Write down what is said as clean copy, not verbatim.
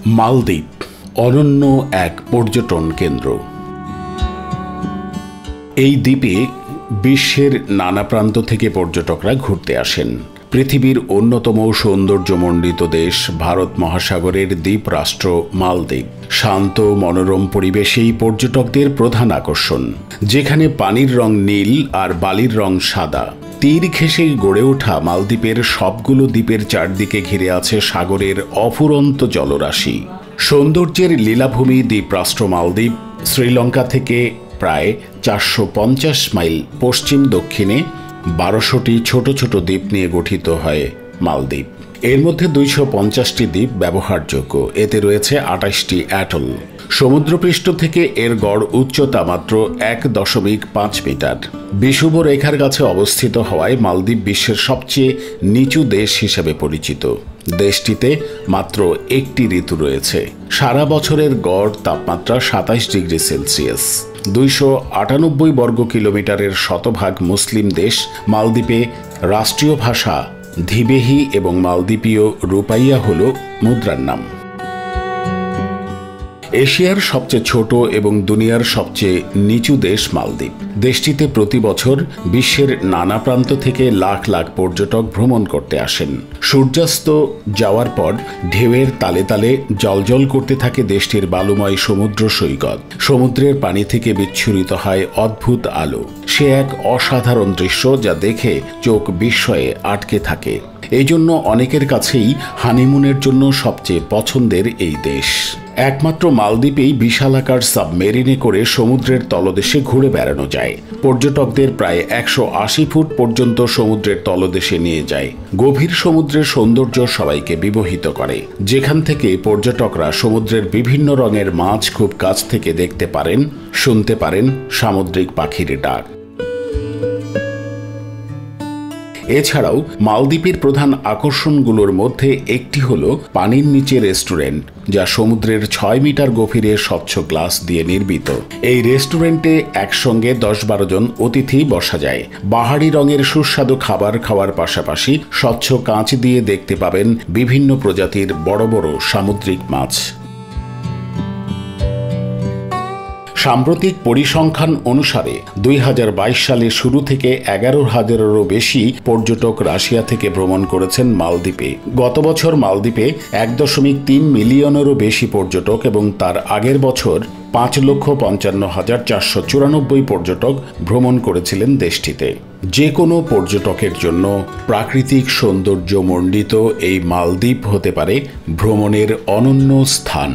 মালদ্বীপ অনন্য এক পর্যটন কেন্দ্র। এই দ্বীপে বিশ্বের নানা প্রান্ত থেকে পর্যটকরা ঘুরতে আসেন। পৃথিবীর অন্যতম সৌন্দর্যমণ্ডিত দেশ ভারত মহাসাগরের দ্বীপ রাষ্ট্র মালদ্বীপ। শান্ত মনোরম পরিবেশেই পর্যটকদের প্রধান আকর্ষণ, যেখানে পানির রং নীল আর বালির রং সাদা। তীর ঘেঁষে গড়ে ওঠা মালদ্বীপের সবগুলো দ্বীপের চারদিকে ঘিরে আছে সাগরের অফুরন্ত জলরাশি। সৌন্দর্যের লীলাভূমি দ্বীপরাষ্ট্র মালদ্বীপ শ্রীলঙ্কা থেকে প্রায় 450 মাইল পশ্চিম দক্ষিণে 1200টি ছোট ছোট দ্বীপ নিয়ে গঠিত হয় মালদ্বীপ। এর মধ্যে 250টি দ্বীপ ব্যবহারযোগ্য। এতে রয়েছে 28টি অ্যাটল। সমুদ্রপৃষ্ঠ থেকে এর গড় উচ্চতা মাত্র 1.5 মিটার। বিষুব রেখার কাছে অবস্থিত হওয়ায় মালদ্বীপ বিশ্বের সবচেয়ে নিচু দেশ হিসেবে পরিচিত। দেশটিতে মাত্র একটি ঋতু রয়েছে। সারা বছরের গড় তাপমাত্রা 27 ডিগ্রি সেলসিয়াস। 298 বর্গ কিলোমিটারের শতভাগ মুসলিম দেশ। মালদ্বীপে রাষ্ট্রীয় ভাষা ধিবেহি এবং মালদ্বীপীয় রুপাইয়া হল মুদ্রার নাম। এশিয়ার সবচেয়ে ছোট এবং দুনিয়ার সবচেয়ে নিচু দেশ মালদ্বীপ। দেশটিতে প্রতি বছর বিশ্বের নানা প্রান্ত থেকে লাখ লাখ পর্যটক ভ্রমণ করতে আসেন। সূর্যাস্ত যাওয়ার পর ঢেউয়ের তালে তালে জ্বলজ্বল করতে থাকে দেশটির বালুময় সমুদ্র সৈকত। সমুদ্রের পানি থেকে বিচ্ছুরিত হয় অদ্ভুত আলো। সে এক অসাধারণ দৃশ্য যা দেখে চোখ বিস্ময়ে আটকে থাকে। এই জন্য অনেকের কাছেই হানিমুনের জন্য সবচেয়ে পছন্দের এই দেশ। একমাত্র মালদ্বীপেই বিশালাকার সাবমেরিনে করে সমুদ্রের তলদেশে ঘুরে বেড়ানো যায়। পর্যটকদের প্রায় 180 ফুট পর্যন্ত সমুদ্রের তলদেশে নিয়ে যায়। গভীর সমুদ্রের সৌন্দর্য সবাইকে বিমোহিত করে, যেখান থেকে পর্যটকরা সমুদ্রের বিভিন্ন রঙের মাছ খুব কাছ থেকে দেখতে পারেন, শুনতে পারেন সামুদ্রিক পাখির ডাক। এছাড়াও মালদ্বীপের প্রধান আকর্ষণগুলোর মধ্যে একটি হল পানির নিচে রেস্টুরেন্ট, যা সমুদ্রের 6 মিটার গভীরে স্বচ্ছ গ্লাস দিয়ে নির্মিত। এই রেস্টুরেন্টে একসঙ্গে 10-12 জন অতিথি বসা যায়। বাহারি রঙের সুস্বাদু খাবার খাওয়ার পাশাপাশি স্বচ্ছ কাঁচ দিয়ে দেখতে পাবেন বিভিন্ন প্রজাতির বড় বড় সামুদ্রিক মাছ। সাম্প্রতিক পরিসংখ্যান অনুসারে 2022 সালে শুরু থেকে 11,000-এরও বেশি পর্যটক রাশিয়া থেকে ভ্রমণ করেছেন মালদ্বীপে। গত বছর মালদ্বীপে 1.3 মিলিয়নেরও বেশি পর্যটক এবং তার আগের বছর 5,55,494 পর্যটক ভ্রমণ করেছিলেন দেশটিতে। যে কোনো পর্যটকের জন্য প্রাকৃতিক সৌন্দর্যমণ্ডিত এই মালদ্বীপ হতে পারে ভ্রমণের অনন্য স্থান।